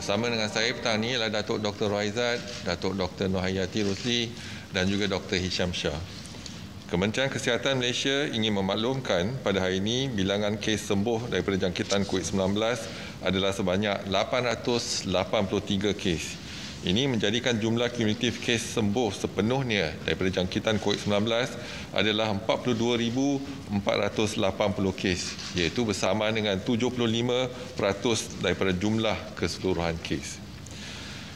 Bersama dengan saya petang ini ialah Datuk Dr. Raizat, Datuk Dr. Noor Rusli dan juga Dr. Hisham. Kementerian Kesihatan Malaysia ingin memaklumkan pada hari ini bilangan kes sembuh daripada jangkitan COVID-19 adalah sebanyak 883 kes. Ini menjadikan jumlah kumulatif kes sembuh sepenuhnya daripada jangkitan COVID-19 adalah 42,480 kes, iaitu bersama dengan 75% daripada jumlah keseluruhan kes.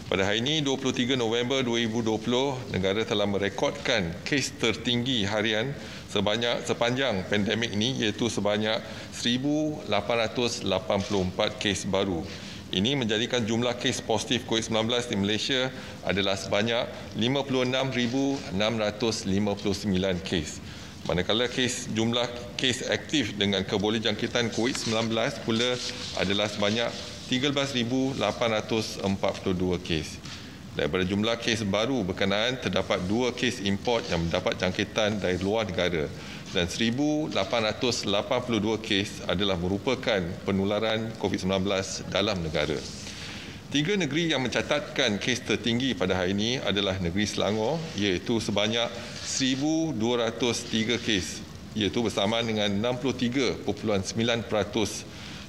Pada hari ini, 23 November 2020, negara telah merekodkan kes tertinggi harian sepanjang pandemik ini, iaitu sebanyak 1,884 kes baru. Ini menjadikan jumlah kes positif COVID-19 di Malaysia adalah sebanyak 56,659 kes. Manakala jumlah kes aktif dengan kebolehjangkitan COVID-19 pula adalah sebanyak 13,842 kes. Daripada jumlah kes baru berkenaan, terdapat 2 kes import yang mendapat jangkitan dari luar negara dan 1,882 kes adalah merupakan penularan COVID-19 dalam negara. 3 negeri yang mencatatkan kes tertinggi pada hari ini adalah negeri Selangor, iaitu sebanyak 1,203 kes, iaitu bersama dengan 63.9%.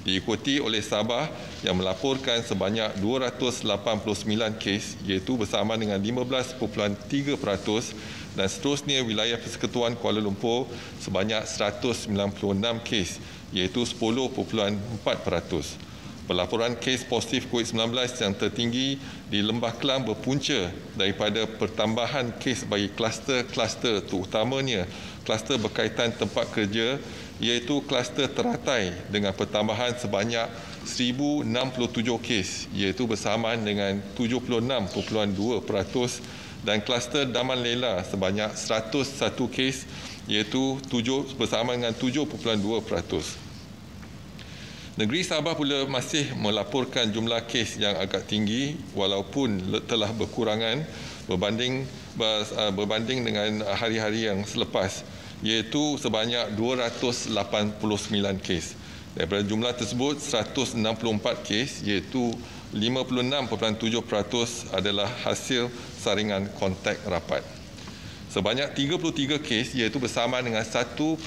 Diikuti oleh Sabah yang melaporkan sebanyak 289 kes, iaitu bersama dengan 15.3%, dan seterusnya wilayah Persekutuan Kuala Lumpur sebanyak 196 kes, iaitu 10.4%. Pelaporan kes positif COVID-19 yang tertinggi di Lembah Kelang berpunca daripada pertambahan kes bagi kluster-kluster, terutamanya kluster berkaitan tempat kerja, iaitu kluster teratai dengan pertambahan sebanyak 1,067 kes, iaitu bersamaan dengan 76.2%, dan kluster Daman Lela sebanyak 101 kes, iaitu bersamaan dengan 7.2%. Negeri Sabah pula masih melaporkan jumlah kes yang agak tinggi walaupun telah berkurangan berbanding dengan hari-hari yang selepas, iaitu sebanyak 289 kes. Daripada jumlah tersebut, 164 kes, iaitu 56.7% adalah hasil saringan kontak rapat. Sebanyak 33 kes, iaitu bersama dengan 1.8%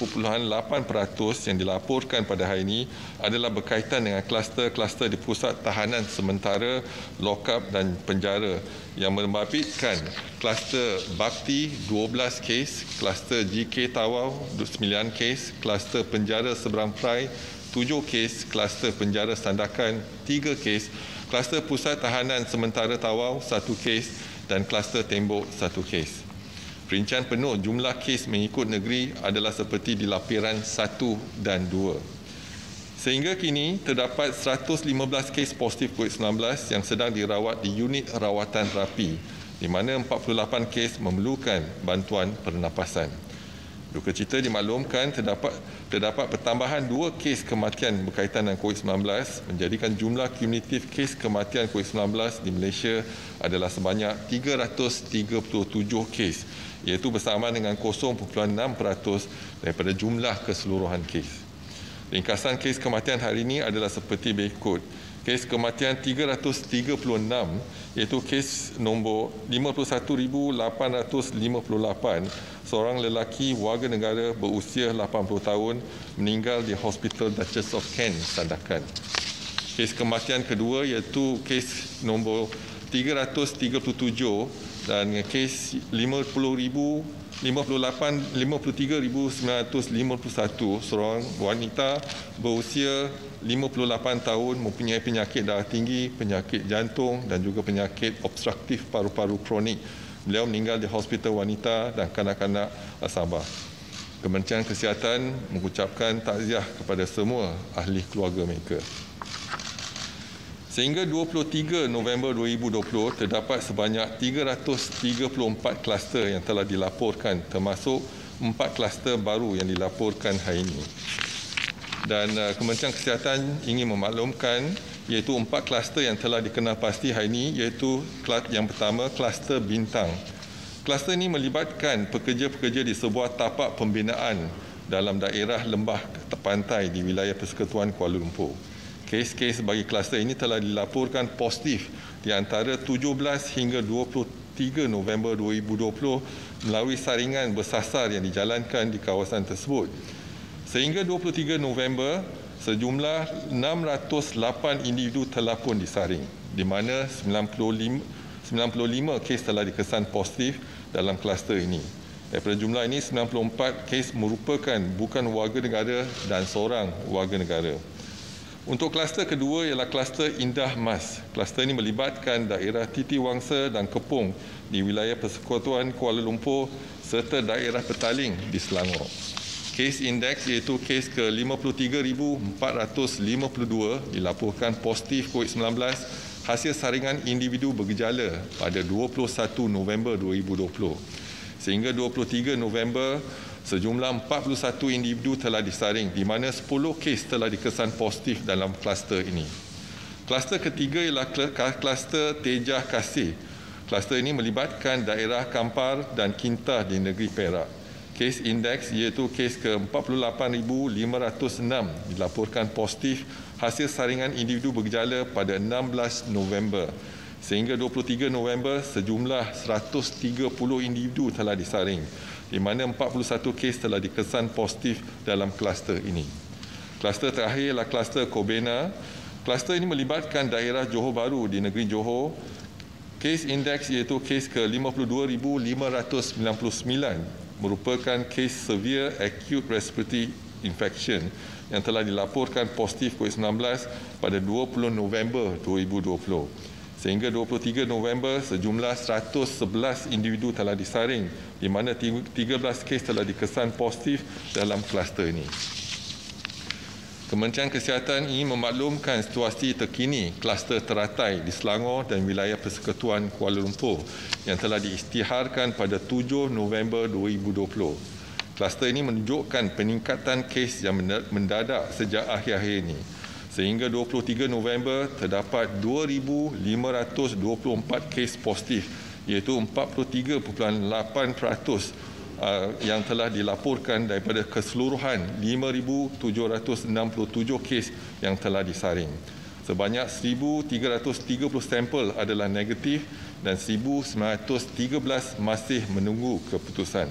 yang dilaporkan pada hari ini adalah berkaitan dengan kluster-kluster di pusat tahanan sementara, lokap dan penjara yang membabitkan kluster Bakti 12 kes, kluster GK Tawau 9 kes, kluster penjara Seberang Perai 7 kes, kluster penjara Sandakan 3 kes, kluster pusat tahanan sementara Tawau 1 kes dan kluster Tembok 1 kes. Perincian penuh jumlah kes mengikut negeri adalah seperti di lapiran 1 dan 2. Sehingga kini terdapat 115 kes positif COVID-19 yang sedang dirawat di unit rawatan rapi, di mana 48 kes memerlukan bantuan pernafasan. Duka cita dimaklumkan terdapat pertambahan 2 kes kematian berkaitan dengan COVID-19, menjadikan jumlah kumulatif kes kematian COVID-19 di Malaysia adalah sebanyak 337 kes, iaitu bersama dengan 0.6% daripada jumlah keseluruhan kes. Ringkasan kes kematian hari ini adalah seperti berikut. Kes kematian 336, iaitu kes nombor 51,858, seorang lelaki warga negara berusia 80 tahun meninggal di Hospital Duchess of Kent, Sandakan. Kes kematian kedua iaitu kes nombor 337 dan kes 53,951, seorang wanita berusia 58 tahun mempunyai penyakit darah tinggi, penyakit jantung dan juga penyakit obstruktif paru-paru kronik. Beliau meninggal di Hospital Wanita dan Kanak-kanak Sabah. Kementerian Kesihatan mengucapkan takziah kepada semua ahli keluarga mereka. Sehingga 23 November 2020, terdapat sebanyak 334 kluster yang telah dilaporkan, termasuk 4 kluster baru yang dilaporkan hari ini. Dan Kementerian Kesihatan ingin memaklumkan iaitu 4 kluster yang telah dikenal pasti hari ini, iaitu yang pertama, kluster Bintang. Kluster ini melibatkan pekerja-pekerja di sebuah tapak pembinaan dalam daerah lembah pantai di wilayah Persekutuan Kuala Lumpur. Kes-kes bagi kluster ini telah dilaporkan positif di antara 17 hingga 23 November 2020 melalui saringan bersasar yang dijalankan di kawasan tersebut. Sehingga 23 November, sejumlah 608 individu telah pun disaring, di mana 95 kes telah dikesan positif dalam kluster ini. Daripada jumlah ini, 94 kes merupakan bukan warga negara dan seorang warga negara. Untuk kluster kedua ialah kluster Indah Mas. Kluster ini melibatkan daerah Titi Wangsa dan Kepong di wilayah Persekutuan Kuala Lumpur serta daerah Petaling di Selangor. Kes indeks iaitu kes ke-53,452 dilaporkan positif COVID-19 hasil saringan individu bergejala pada 21 November 2020. Sehingga 23 November, sejumlah 41 individu telah disaring di mana 10 kes telah dikesan positif dalam kluster ini. Kluster ketiga ialah kluster Tejah Kasih. Kluster ini melibatkan daerah Kampar dan Kintah di negeri Perak. Kes indeks iaitu kes ke-48,506 dilaporkan positif hasil saringan individu bergejala pada 16 November. Sehingga 23 November, sejumlah 130 individu telah disaring, di mana 41 kes telah dikesan positif dalam kluster ini. Kluster terakhir ialah kluster Kobena. Kluster ini melibatkan daerah Johor Bahru di negeri Johor. Kes indeks iaitu kes ke-52,599 merupakan kes severe acute respiratory infection yang telah dilaporkan positif COVID-19 pada 20 November 2020. Sehingga 23 November, sejumlah 111 individu telah disaring, di mana 13 kes telah dikesan positif dalam kluster ini. Kementerian Kesihatan ingin memaklumkan situasi terkini kluster teratai di Selangor dan wilayah Persekutuan Kuala Lumpur yang telah diisytiharkan pada 7 November 2020. Kluster ini menunjukkan peningkatan kes yang mendadak sejak akhir-akhir ini. Sehingga 23 November, terdapat 2,524 kes positif, iaitu 43.8% yang telah dilaporkan daripada keseluruhan 5,767 kes yang telah disaring. Sebanyak 1,330 sampel adalah negatif dan 1,913 masih menunggu keputusan.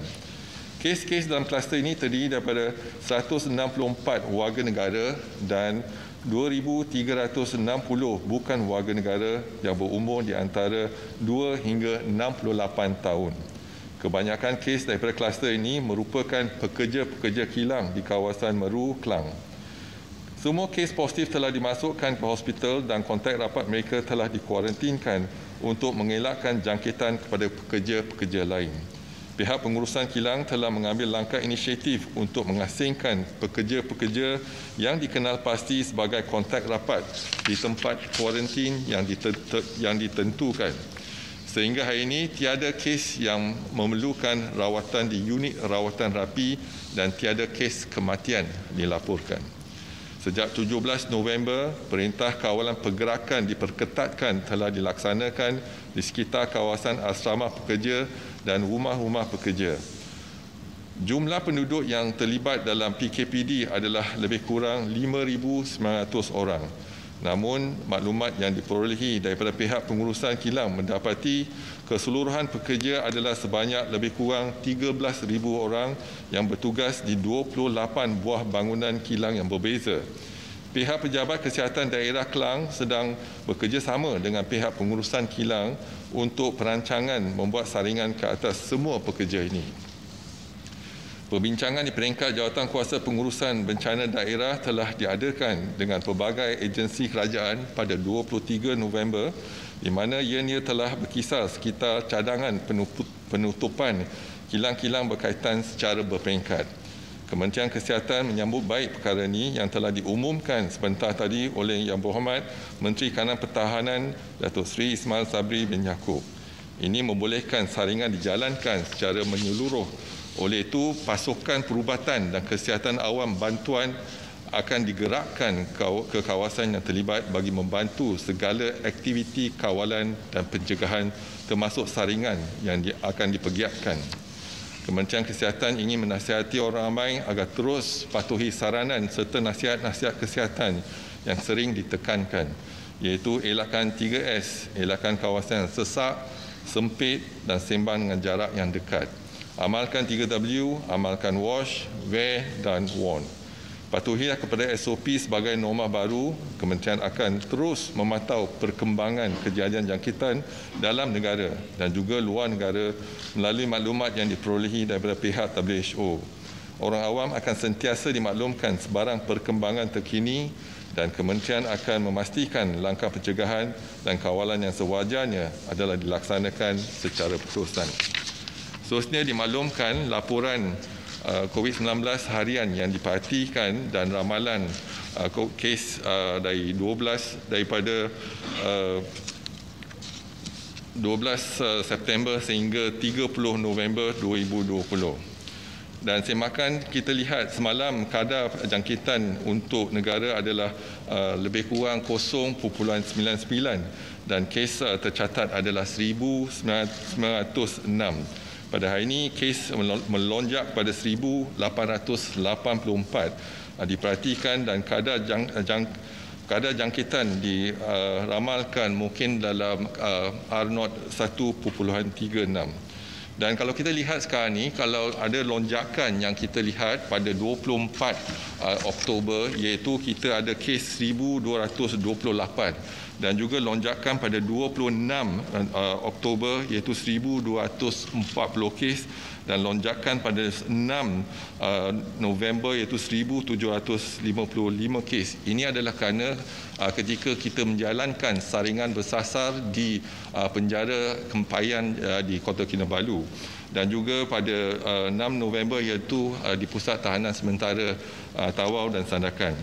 Kes-kes dalam kluster ini terdiri daripada 164 warga negara dan 2,360 bukan warga negara yang berumur di antara 2 hingga 68 tahun. Kebanyakan kes daripada kluster ini merupakan pekerja-pekerja kilang di kawasan Meru, Klang. Semua kes positif telah dimasukkan ke hospital dan kontak rapat mereka telah dikuarantinkan untuk mengelakkan jangkitan kepada pekerja-pekerja lain. Pihak pengurusan kilang telah mengambil langkah inisiatif untuk mengasingkan pekerja-pekerja yang dikenal pasti sebagai kontak rapat di tempat kuarantin yang ditentukan. Sehingga hari ini tiada kes yang memerlukan rawatan di unit rawatan rapi dan tiada kes kematian dilaporkan. Sejak 17 November, Perintah Kawalan Pergerakan diperketatkan telah dilaksanakan di sekitar kawasan asrama pekerja dan rumah-rumah pekerja. Jumlah penduduk yang terlibat dalam PKPD adalah lebih kurang 5,900 orang. Namun, maklumat yang diperolehi daripada pihak pengurusan kilang mendapati keseluruhan pekerja adalah sebanyak lebih kurang 13,000 orang yang bertugas di 28 buah bangunan kilang yang berbeza. Pihak Pejabat Kesihatan Daerah Klang sedang bekerjasama dengan pihak pengurusan kilang untuk perancangan membuat saringan ke atas semua pekerja ini. Perbincangan di peringkat Jawatankuasa Pengurusan Bencana Daerah telah diadakan dengan pelbagai agensi kerajaan pada 23 November di mana ianya telah berkisar sekitar cadangan penutupan kilang-kilang berkaitan secara berperingkat. Kementerian Kesihatan menyambut baik perkara ini yang telah diumumkan sebentar tadi oleh Yang Berhormat Menteri Kanan Pertahanan Datuk Seri Ismail Sabri bin Yaakob. Ini membolehkan saringan dijalankan secara menyeluruh. Oleh itu, pasukan perubatan dan kesihatan awam bantuan akan digerakkan ke kawasan yang terlibat bagi membantu segala aktiviti kawalan dan pencegahan termasuk saringan yang akan dipergiatkan. Kementerian Kesihatan ingin menasihati orang ramai agar terus patuhi saranan serta nasihat-nasihat kesihatan yang sering ditekankan, iaitu elakkan 3S, elakkan kawasan yang sesak, sempit dan sembang dengan jarak yang dekat. Amalkan 3W, amalkan wash, wear dan warn. Patuhilah kepada SOP sebagai norma baru. Kementerian akan terus memantau perkembangan kejadian jangkitan dalam negara dan juga luar negara melalui maklumat yang diperolehi daripada pihak WHO. Orang awam akan sentiasa dimaklumkan sebarang perkembangan terkini dan kementerian akan memastikan langkah pencegahan dan kawalan yang sewajarnya adalah dilaksanakan secara berterusan. Seterusnya dimaklumkan laporan Covid-19 harian yang diperhatikan dan ramalan kes daripada 12 September sehingga 30 November 2020. Dan semakan kita lihat semalam kadar jangkitan untuk negara adalah lebih kurang 0.99 dan kes tercatat adalah 1,906. Pada hari ini, kes melonjak pada 1,884 diperhatikan dan kadar jangkitan diramalkan mungkin dalam R0 1.36. Dan kalau kita lihat sekarang ni, kalau ada lonjakan yang kita lihat pada 24 Oktober, iaitu kita ada kes 1,228 dan juga lonjakan pada 26 Oktober iaitu 1,240 kes dan lonjakan pada 6 November iaitu 1,755 kes. Ini adalah kerana ketika kita menjalankan saringan bersasar di penjara Kempayan di Kota Kinabalu dan juga pada 6 November iaitu di Pusat Tahanan Sementara Tawau dan Sandakan.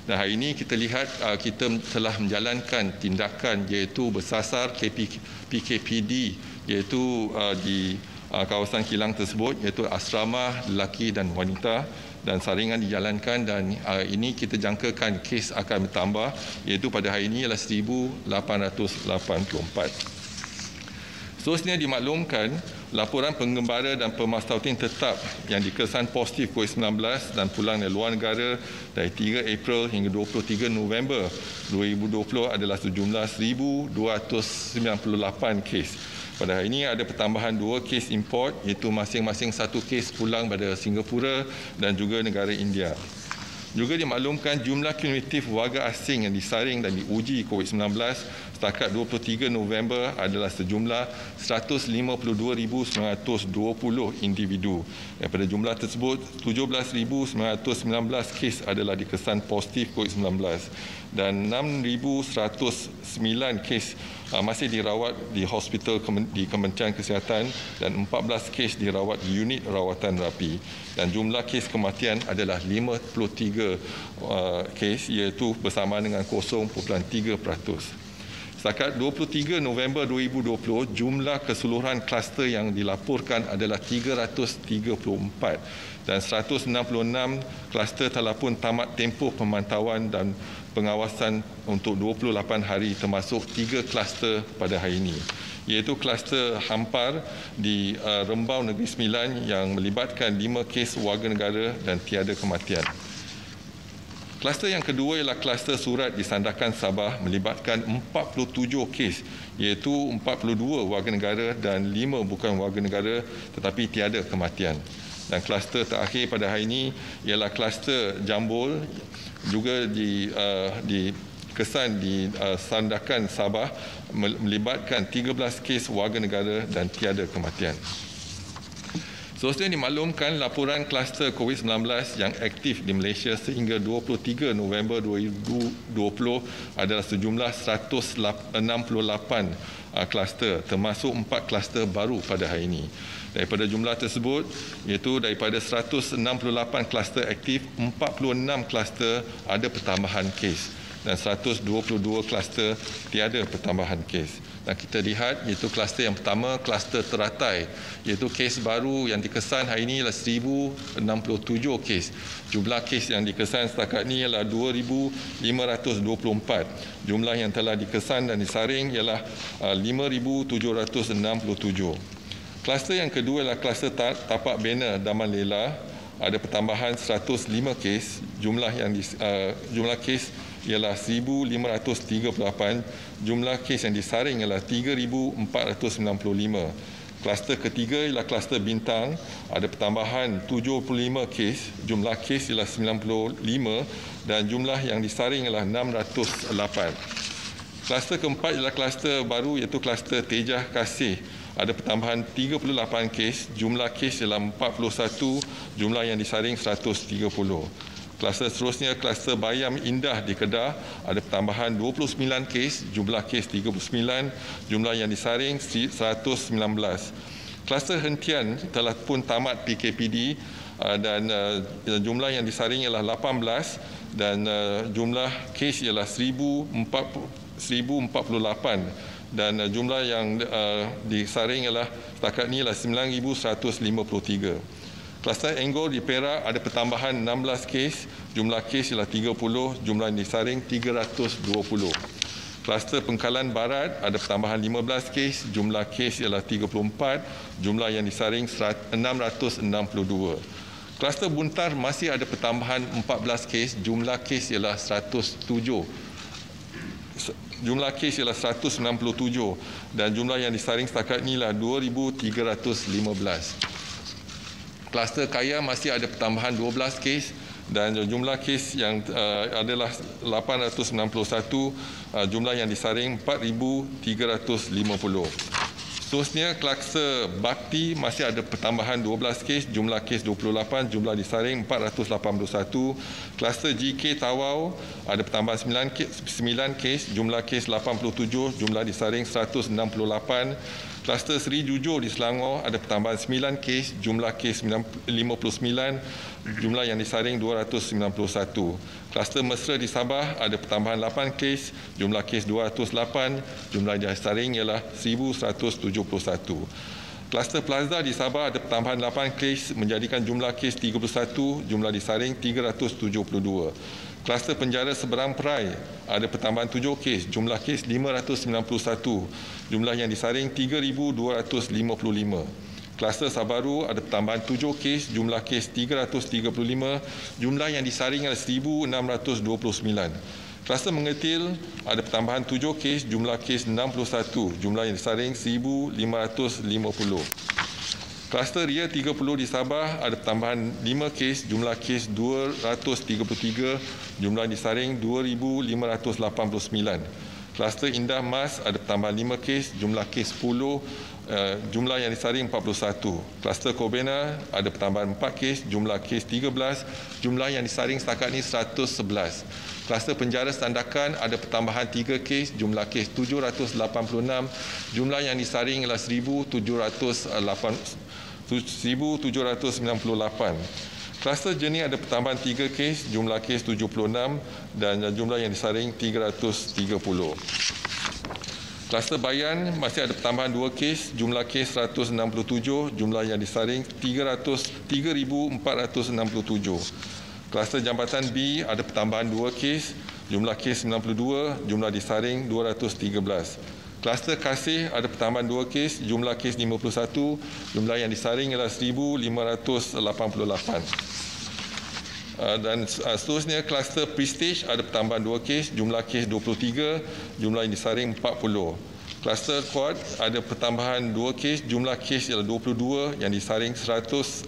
Dan hari ini kita lihat kita telah menjalankan tindakan iaitu bersasar PKPD iaitu di kawasan kilang tersebut iaitu asrama lelaki dan wanita dan saringan dijalankan dan ini kita jangkakan kes akan bertambah iaitu pada hari ini ialah 1,884. Seterusnya dimaklumkan laporan penggembara dan pemastautin tetap yang dikesan positif COVID-19 dan pulang dari luar negara dari 3 April hingga 23 November 2020 adalah sejumlah 1,298 kes. Pada hari ini ada pertambahan 2 kes import iaitu masing-masing 1 kes pulang pada Singapura dan juga negara India. Juga dimaklumkan jumlah kumulatif warga asing yang disaring dan diuji COVID-19 setakat 23 November adalah sejumlah 152,920 individu. Daripada jumlah tersebut, 17,919 kes adalah dikesan positif COVID-19 dan 6,109 kes masih dirawat di hospital di Kementerian Kesihatan dan 14 kes dirawat di unit rawatan rapi. Dan jumlah kes kematian adalah 53 kes iaitu bersamaan dengan 0.3%. Setakat 23 November 2020, jumlah keseluruhan kluster yang dilaporkan adalah 334 dan 166 kluster telah pun tamat tempoh pemantauan dan pengawasan untuk 28 hari termasuk 3 kluster pada hari ini, iaitu kluster Hampar di Rembau Negeri Sembilan yang melibatkan 5 kes warga negara dan tiada kematian. Kluster yang kedua ialah kluster surat di Sandakan Sabah melibatkan 47 kes iaitu 42 warga negara dan 5 bukan warga negara tetapi tiada kematian. Dan kluster terakhir pada hari ini ialah kluster Jambul juga dikesan di Sandakan Sabah melibatkan 13 kes warga negara dan tiada kematian. Seterusnya dimaklumkan laporan kluster COVID-19 yang aktif di Malaysia sehingga 23 November 2020 adalah sejumlah 168 kluster termasuk 4 kluster baru pada hari ini. Daripada jumlah tersebut, iaitu daripada 168 kluster aktif, 46 kluster ada pertambahan kes dan 122 kluster tiada pertambahan kes. Dan kita lihat iaitu kluster yang pertama, kluster teratai, iaitu kes baru yang dikesan hari ini ialah 1,067 kes. Jumlah kes yang dikesan setakat ini ialah 2,524. Jumlah yang telah dikesan dan disaring ialah 5,767. Kluster yang kedua ialah kluster tapak bena Daman Lela. Ada pertambahan 105 kes. Jumlah kes ialah 1,538, jumlah kes yang disaring ialah 3,495. Kluster ketiga ialah kluster bintang, ada pertambahan 75 kes, jumlah kes ialah 95 dan jumlah yang disaring ialah 608. Kluster keempat ialah kluster baru iaitu kluster Tejah Kasih. Ada pertambahan 38 kes, jumlah kes ialah 41, jumlah yang disaring 130. Kluster seterusnya, kluster Bayam Indah di Kedah, ada pertambahan 29 kes, jumlah kes 39, jumlah yang disaring 119. Kluster Hentian telah pun tamat PKPD dan jumlah yang disaring ialah 18 dan jumlah kes ialah 1,048 dan jumlah yang disaring ialah setakat ini ialah 9,153. Kluster Enggol di Perak ada pertambahan 16 kes, jumlah kes ialah 30, jumlah yang disaring 320. Kluster Pengkalan Barat ada pertambahan 15 kes, jumlah kes ialah 34, jumlah yang disaring 662. Kluster Buntar masih ada pertambahan 14 kes, jumlah kes ialah 107. Jumlah kes ialah 197 dan jumlah yang disaring setakat ini ialah 2,315. Kluster Kaya masih ada pertambahan 12 kes dan jumlah kes yang adalah 891, jumlah yang disaring 4,350. Seterusnya, kluster Bakti masih ada pertambahan 12 kes, jumlah kes 28, jumlah disaring 481. Kluster GK Tawau ada pertambahan 9 kes, jumlah kes 87, jumlah disaring 168. Kluster Seri Jujur di Selangor ada pertambahan 9 kes, jumlah kes 59, jumlah yang disaring 291. Kluster Mesra di Sabah ada pertambahan 8 kes, jumlah kes 208, jumlah yang disaring ialah 1,171. Kluster Plaza di Sabah ada pertambahan 8 kes menjadikan jumlah kes 31, jumlah disaring 372. Kluster Penjara Seberang Perai ada pertambahan 7 kes, jumlah kes 591, jumlah yang disaring 3,255. Kluster Sabaru ada pertambahan 7 kes, jumlah kes 335, jumlah yang disaring adalah 1,629. Kluster Mengetil ada pertambahan 7 kes, jumlah kes 61, jumlah yang disaring 1,550. Kluster Ria 30 di Sabah ada pertambahan 5 kes, jumlah kes 233, jumlah disaring 2,589. Kluster Indah Mas ada pertambahan 5 kes, jumlah kes 10, jumlah yang disaring 41. Kluster Kobena ada pertambahan 4 kes, jumlah kes 13, jumlah yang disaring setakat ini 111. Kluster Penjara Sandakan ada pertambahan 3 kes, jumlah kes 786, jumlah yang disaring ialah 1,798. Kluster Jenin ada pertambahan 3 kes, jumlah kes 76 dan jumlah yang disaring 330. Kluster Bayan masih ada pertambahan 2 kes, jumlah kes 167, jumlah yang disaring 3,467. Kluster Jambatan B ada pertambahan 2 kes, jumlah kes 92, jumlah disaring 213. Kluster Kasih ada pertambahan 2 kes, jumlah kes 51, jumlah yang disaring ialah 1,588. Dan seterusnya, kluster Prestige ada pertambahan 2 kes, jumlah kes 23, jumlah yang disaring 40. Kluster Quad ada pertambahan 2 kes, jumlah kes ialah 22, yang disaring 111.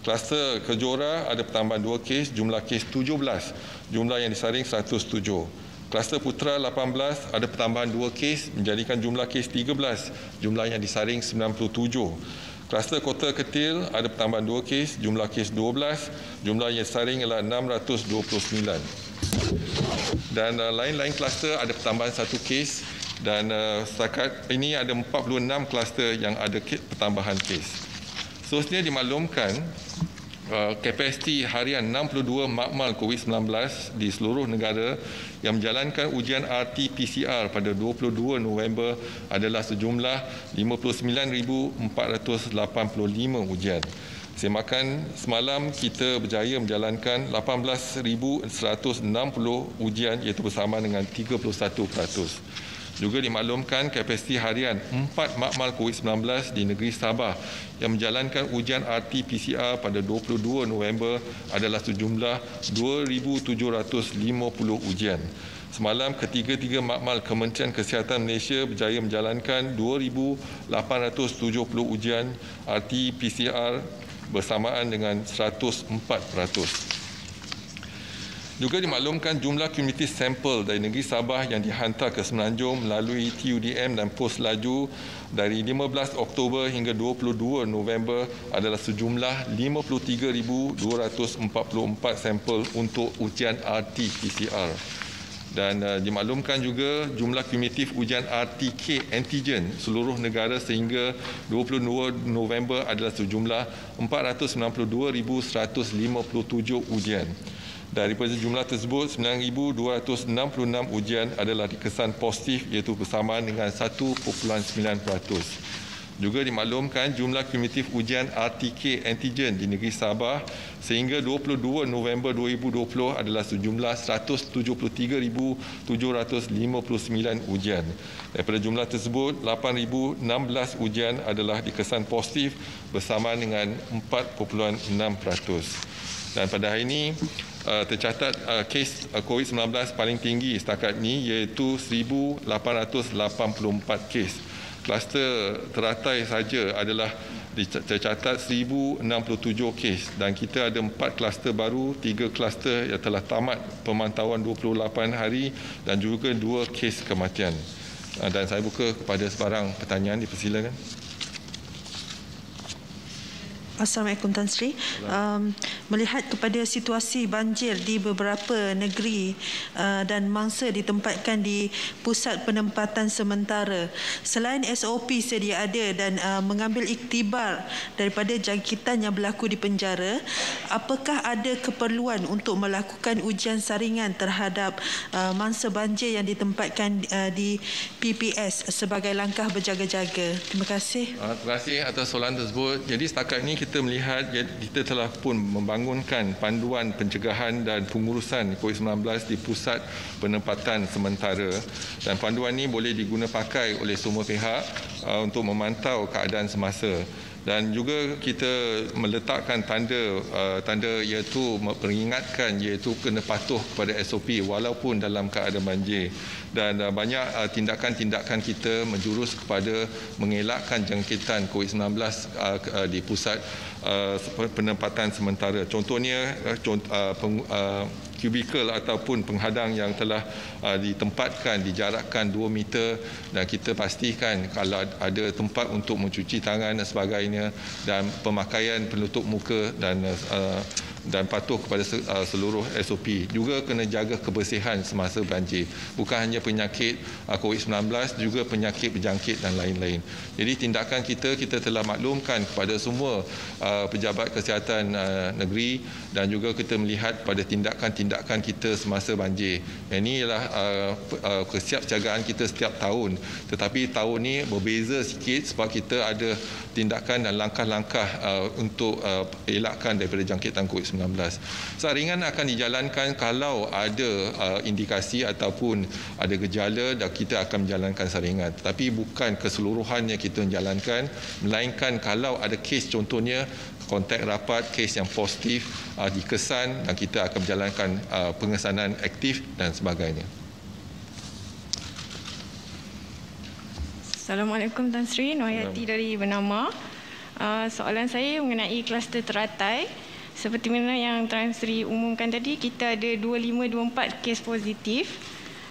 Kluster Kejora ada pertambahan 2 kes, jumlah kes 17, jumlah yang disaring 107. Kluster Putra 18 ada pertambahan 2 kes menjadikan jumlah kes 13, jumlah yang disaring 97. Kluster Kota Ketil ada pertambahan 2 kes, jumlah kes 12, jumlah yang disaring ialah 629. Dan lain-lain kluster ada pertambahan 1 kes dan setakat ini ada 46 kluster yang ada pertambahan kes. Seterusnya dimaklumkan kapasiti harian 62 makmal COVID-19 di seluruh negara yang menjalankan ujian RT-PCR pada 22 November adalah sejumlah 59,485 ujian. Semakan semalam kita berjaya menjalankan 18,160 ujian iaitu bersama dengan 31%. Juga dimaklumkan kapasiti harian 4 makmal COVID-19 di negeri Sabah yang menjalankan ujian RT-PCR pada 22 November adalah sejumlah 2,750 ujian. Semalam, ketiga-tiga makmal Kementerian Kesihatan Malaysia berjaya menjalankan 2,870 ujian RT-PCR bersamaan dengan 104%. Juga dimaklumkan jumlah kumulatif sampel dari negeri Sabah yang dihantar ke Semenanjung melalui TUDM dan pos laju dari 15 Oktober hingga 22 November adalah sejumlah 53,244 sampel untuk ujian RT-PCR. Dan dimaklumkan juga jumlah kumulatif ujian RTK antigen seluruh negara sehingga 22 November adalah sejumlah 492,157 ujian. Daripada jumlah tersebut, 9,266 ujian adalah dikesan positif iaitu bersamaan dengan 1.9%. Juga dimaklumkan jumlah kumulatif ujian RTK antigen di negeri Sabah sehingga 22 November 2020 adalah sejumlah 173,759 ujian. Daripada jumlah tersebut, 8,016 ujian adalah dikesan positif bersamaan dengan 4.6%. Dan pada hari ini tercatat kes COVID-19 paling tinggi setakat ini iaitu 1,884 kes. Kluster teratai saja adalah tercatat 1,067 kes dan kita ada 4 kluster baru, 3 kluster yang telah tamat pemantauan 28 hari dan juga 2 kes kematian. Dan saya buka kepada sebarang pertanyaan, dipersilakan. Assalamualaikum Tan Sri. Melihat kepada situasi banjir di beberapa negeri dan mangsa ditempatkan di pusat penempatan sementara, selain SOP sedia ada dan mengambil iktibar daripada jangkitan yang berlaku di penjara, apakah ada keperluan untuk melakukan ujian saringan terhadap mangsa banjir yang ditempatkan di PPS sebagai langkah berjaga-jaga? Terima kasih. Terima kasih atas soalan tersebut. Jadi setakat ini kita melihat kita telah pun membangunkan panduan pencegahan dan pengurusan COVID-19 di pusat penempatan sementara dan panduan ini boleh diguna pakai oleh semua pihak untuk memantau keadaan semasa. Dan juga kita meletakkan tanda iaitu peringatkan iaitu kena patuh kepada SOP walaupun dalam keadaan banjir. Dan banyak tindakan-tindakan kita menjurus kepada mengelakkan jangkitan COVID-19 di pusat penempatan sementara. Contohnya kubikel ataupun penghadang yang telah ditempatkan, dijarakkan 2 meter dan kita pastikan kalau ada tempat untuk mencuci tangan dan sebagainya dan pemakaian penutup muka dan patuh kepada seluruh SOP. Juga kena jaga kebersihan semasa banjir. Bukan hanya penyakit COVID-19, juga penyakit berjangkit dan lain-lain. Jadi tindakan kita telah maklumkan kepada semua pejabat kesihatan negeri dan juga kita melihat pada tindakan-tindakan kita semasa banjir. Ini ialah kesiapsiagaan kita setiap tahun. Tetapi tahun ini berbeza sikit sebab kita ada tindakan dan langkah-langkah untuk elakkan daripada jangkitan COVID-19. Saringan akan dijalankan kalau ada indikasi ataupun ada gejala dan kita akan menjalankan saringan. Tetapi bukan keseluruhannya kita menjalankan, melainkan kalau ada kes contohnya kontak rapat, kes yang positif dikesan dan kita akan menjalankan pengesanan aktif dan sebagainya. Assalamualaikum Tan Sri, Noor dari Bernama. Soalan saya mengenai kluster teratai. Seperti mana yang Tan Sri umumkan tadi, kita ada 2524 kes positif.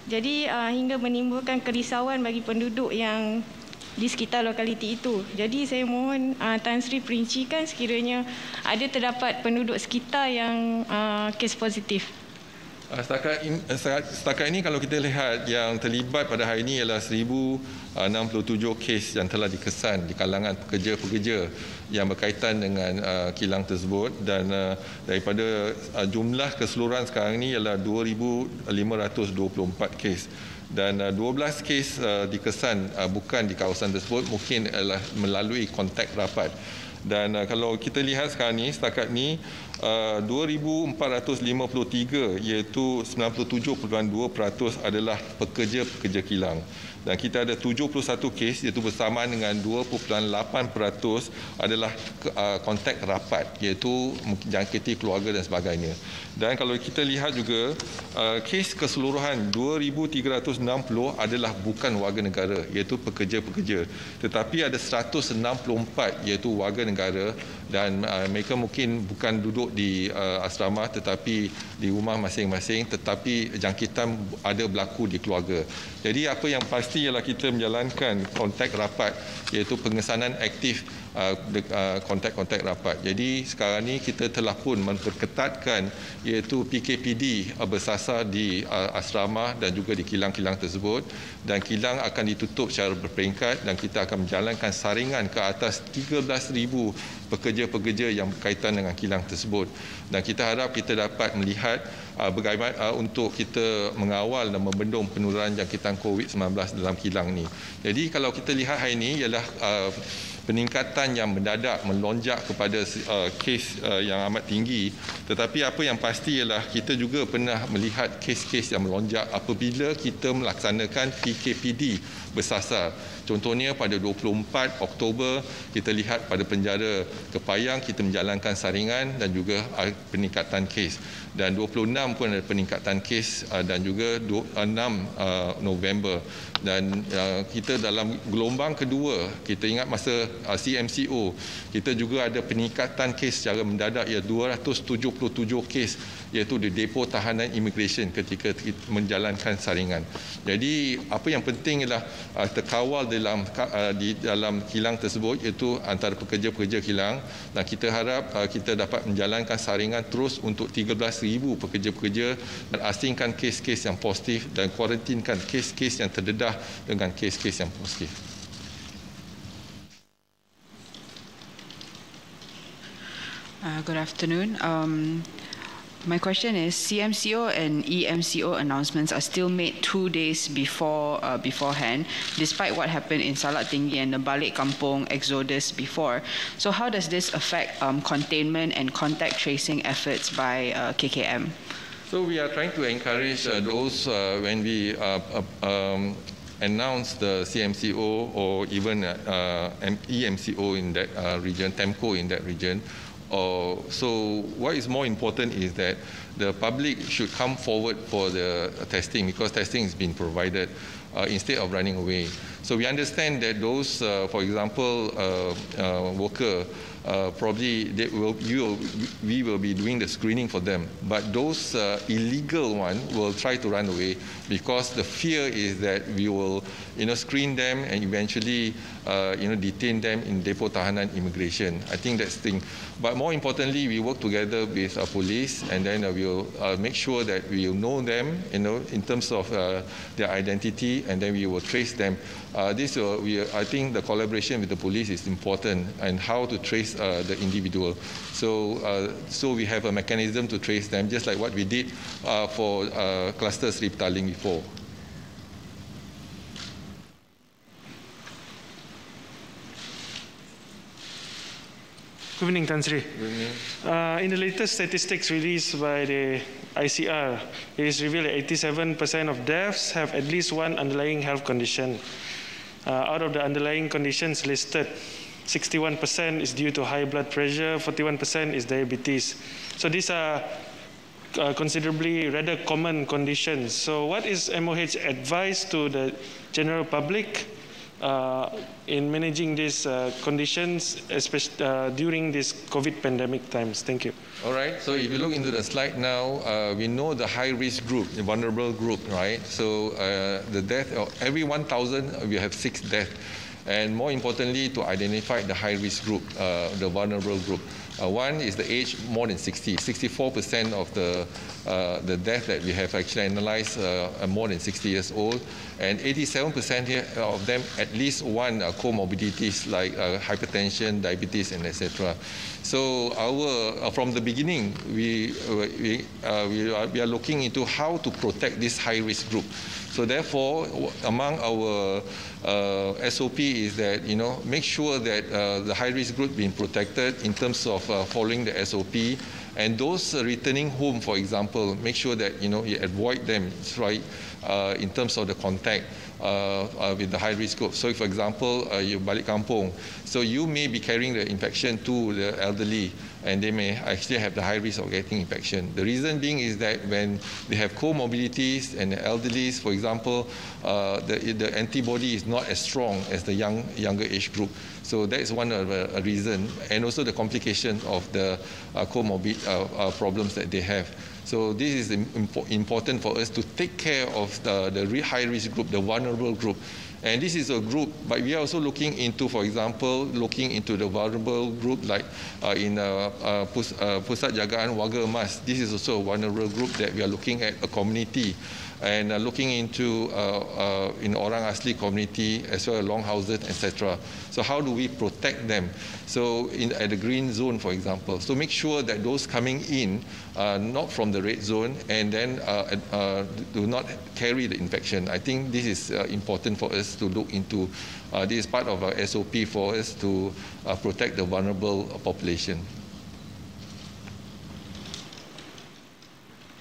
Jadi hingga menimbulkan kerisauan bagi penduduk yang di sekitar lokaliti itu. Jadi saya mohon Tan Sri perincikan sekiranya ada terdapat penduduk sekitar yang kes positif. Setakat ini kalau kita lihat yang terlibat pada hari ini ialah 1,067 kes yang telah dikesan di kalangan pekerja-pekerja yang berkaitan dengan kilang tersebut dan daripada jumlah keseluruhan sekarang ini ialah 2,524 kes. Dan 12 kes dikesan bukan di kawasan tersebut, mungkin adalah melalui kontak rapat. Dan kalau kita lihat sekarang ni, setakat ni 2,453 iaitu 97.2% adalah pekerja-pekerja kilang. dan kita ada 71 kes, iaitu bersamaan dengan 2.8% adalah kontak rapat, iaitu jangkiti keluarga dan sebagainya. Dan kalau kita lihat juga kes keseluruhan 2,360 adalah bukan warga negara, iaitu pekerja-pekerja, tetapi ada 164 iaitu warga negara, dan mereka mungkin bukan duduk di asrama tetapi di rumah masing-masing, tetapi jangkitan ada berlaku di keluarga. Jadi apa yang pasti ialah kita menjalankan kontak rapat, iaitu pengesanan aktif kontak-kontak rapat. Jadi sekarang ni kita telah pun memperketatkan iaitu PKPD bersasar di asrama dan juga di kilang-kilang tersebut, dan kilang akan ditutup secara berperingkat, dan kita akan menjalankan saringan ke atas 13,000 pekerja-pekerja yang berkaitan dengan kilang tersebut. Dan kita harap kita dapat melihat bagaimana untuk kita mengawal dan membendung penularan jangkitan COVID-19 dalam kilang ni. Jadi kalau kita lihat hari ini ialah peningkatan yang mendadak melonjak kepada kes yang amat tinggi, tetapi apa yang pasti ialah kita juga pernah melihat kes-kes yang melonjak apabila kita melaksanakan PKPD bersasar. Contohnya pada 24 Oktober kita lihat pada penjara Kepayang kita menjalankan saringan dan juga peningkatan kes, dan 26 pun ada peningkatan kes, dan juga 6 November. Dan kita dalam gelombang kedua, kita ingat masa CMCO, kita juga ada peningkatan kes secara mendadak, iaitu 277 kes, iaitu di depo tahanan immigration ketika menjalankan saringan. Jadi apa yang penting ialah terkawal di dalam kilang tersebut, iaitu antara pekerja-pekerja kilang, dan kita harap kita dapat menjalankan saringan terus untuk 13,000 pekerja-pekerja dan asingkan kes-kes yang positif dan kuarantinkan kes-kes yang terdedah dengan kes-kes yang positif. Good afternoon. My question is, CMCO and EMCO announcements are still made 2 days beforehand, despite what happened in Salat Tinggi and the Balik Kampung exodus before. So how does this affect containment and contact tracing efforts by KKM? So we are trying to encourage those when we announce the CMCO or even EMCO in that region, TEMCO in that region. So what is more important is that the public should come forward for the testing, because testing is being provided instead of running away. So we understand that those, for example, worker, probably we will be doing the screening for them, but those illegal one will try to run away, because the fear is that we will screen them and eventually detain them in depo tahanan immigration. I think that's the thing. But more importantly, we work together with police, and then we'll make sure that we will know them, in terms of their identity, and then we will trace them. I think the collaboration with the police is important, and how to trace the individual. So we have a mechanism to trace them, just like what we did for cluster Sri Petaling before. Good evening, Tan Sri. Good evening. In the latest statistics released by the ICR, it is revealed that 87% of deaths have at least one underlying health condition. Out of the underlying conditions listed, 61% is due to high blood pressure, 41% is diabetes. So these are considerably rather common conditions. So what is MOH advice to the general public in managing these conditions, especially during this COVID pandemic times? Thank you. All right. So if you look into the slide now, we know the high-risk group, the vulnerable group, right? So the death, every 1,000, we have 6 deaths. And more importantly, to identify the high-risk group, the vulnerable group. One is the age more than 60. 64% of the death that we have actually analyzed are more than 60 years old, and 87% of them at least one comorbidities like hypertension, diabetes, and etc. So from the beginning, we are looking into how to protect this high-risk group. So therefore, among our SOP is that, make sure that the high-risk group being protected in terms of following the SOP, And those returning home, for example, make sure that you avoid them, right, in terms of the contact with the high risk group. So, for example, you balik kampung, so you may be carrying the infection to the elderly, and they may actually have the high risk of getting infection. The reason being is that when they have comorbidities and the elderly, for example, the antibody is not as strong as the younger age group. So that is one of the reason, and also the complication of the comorbid problems that they have. So this is important for us to take care of the high risk group, the vulnerable group. And this is a group, but we are also looking into, for example, looking into the vulnerable group like in Pusat Jagaan Warga Emas. This is also a vulnerable group that we are looking at a community and looking into in orang asli community as well as longhouses, etc. So how do we protect them? So at the green zone, for example, so make sure that those coming in are not from the red zone and then do not carry the infection. I think this is important for us to look into. This is part of our SOP for us to protect the vulnerable population.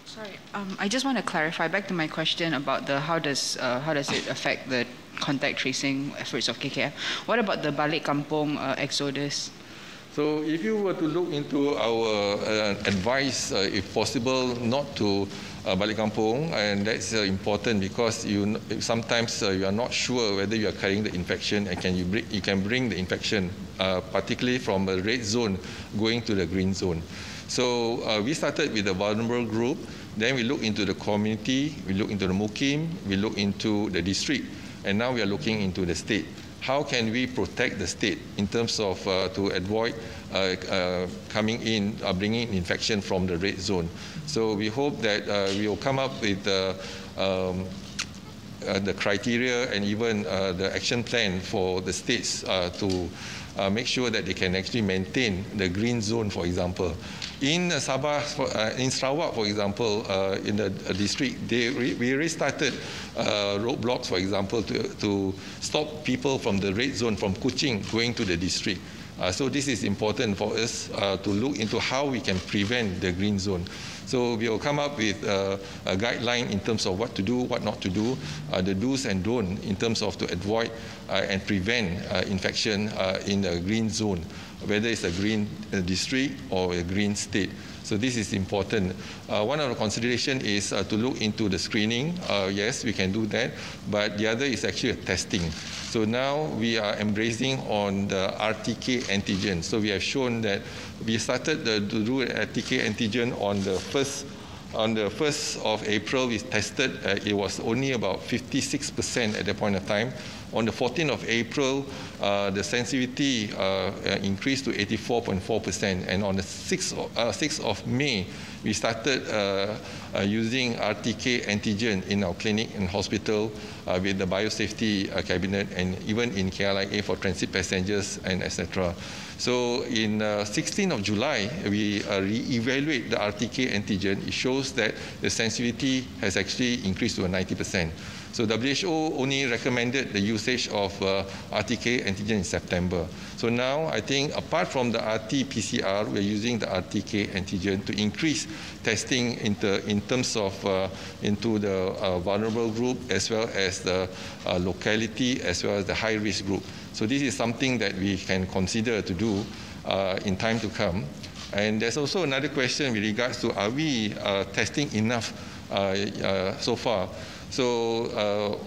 Sorry, I just want to clarify back to my question about the how does it affect the contact tracing efforts of KKF. What about the balik kampung exodus? So if you were to look into our advice, if possible, not to balik kampung, and that's important because sometimes you are not sure whether you are carrying the infection and you can bring the infection, particularly from a red zone going to the green zone. So we started with the vulnerable group, then we look into the community, we look into the mukim, we look into the district, and now we are looking into the state. How can we protect the state in terms of to avoid coming in, bringing infection from the red zone? So we hope that we will come up with the criteria and even the action plan for the states to make sure that they can actually maintain the green zone, for example. In Sabah, in Sarawak, for example, in the district, we already started roadblocks, for example, to stop people from the red zone, from Kuching, going to the district. So this is important for us to look into how we can prevent the green zone. So we will come up with a guideline in terms of what to do, what not to do, the do's and don'ts in terms of to avoid and prevent infection in the green zone, whether it's a green district or a green state. So this is important. One of the considerations is to look into the screening. Yes, we can do that, but the other is actually testing. So now we are embracing on the RTK antigen. So we have shown that we started to do RTK antigen on the 1st of April. We tested, it was only about 56% at that point of time. On the 14th of April, the sensitivity increased to 84.4%. And on the 6th of May, we started using RTK antigen in our clinic and hospital with the biosafety cabinet and even in KLIA for transit passengers and etc. So in 16th of July, we re-evaluate the RTK antigen. It shows that the sensitivity has actually increased to 90%. So WHO only recommended the usage of RTK antigen in September. So now I think apart from the RT-PCR, we're using the RTK antigen to increase testing in terms of into the vulnerable group as well as the locality as well as the high-risk group. So this is something that we can consider to do in time to come. And there's also another question with regards to are we testing enough so far? So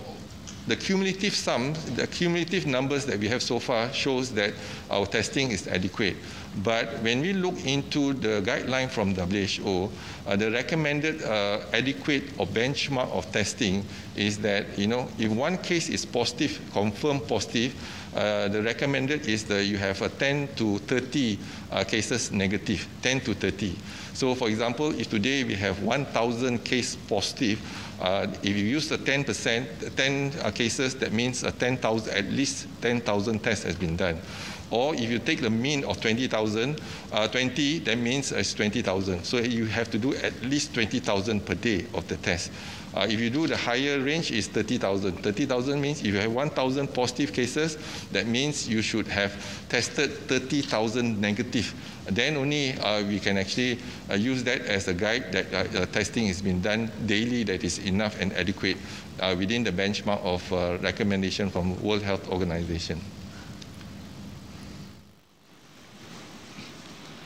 the cumulative numbers that we have so far shows that our testing is adequate. But when we look into the guideline from WHO, the recommended adequate or benchmark of testing is that, if one case is positive, confirmed positive, the recommended is that you have a 10 to 30 cases negative, 10 to 30. So for example, if today we have 1,000 case positive, if you use the 10%, 10 cases, that means 10,000, at least 10,000 tests has been done. Or if you take the mean of 20,000, 20, that means it's 20,000. So you have to do at least 20,000 per day of the test. If you do the higher range, is 30,000. 30,000 means if you have 1,000 positive cases, That means you should have tested 30,000 negative. Then only we can actually use that as a guide that testing is being done daily, that is enough and adequate within the benchmark of recommendation from World Health Organization.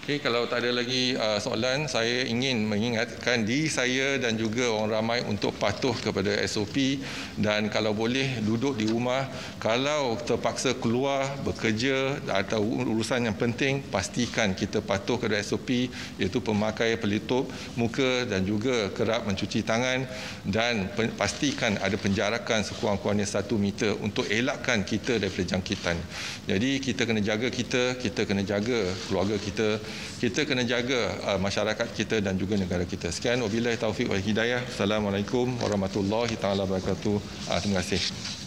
Okay, kalau tak ada lagi soalan, saya ingin mengingatkan diri saya dan juga orang ramai untuk patuh kepada SOP dan kalau boleh duduk di rumah. Kalau terpaksa keluar bekerja atau urusan yang penting, pastikan kita patuh kepada SOP, iaitu pemakaian pelitup muka dan juga kerap mencuci tangan dan pastikan ada penjarakan sekurang-kurangnya 1 meter untuk elakkan kita daripada jangkitan. Jadi kita kena jaga kita kena jaga keluarga kita kena jaga masyarakat kita dan juga negara kita. Sekian, wabillahi taufiq wal hidayah. Assalamualaikum warahmatullahi taala wabarakatuh. Terima kasih.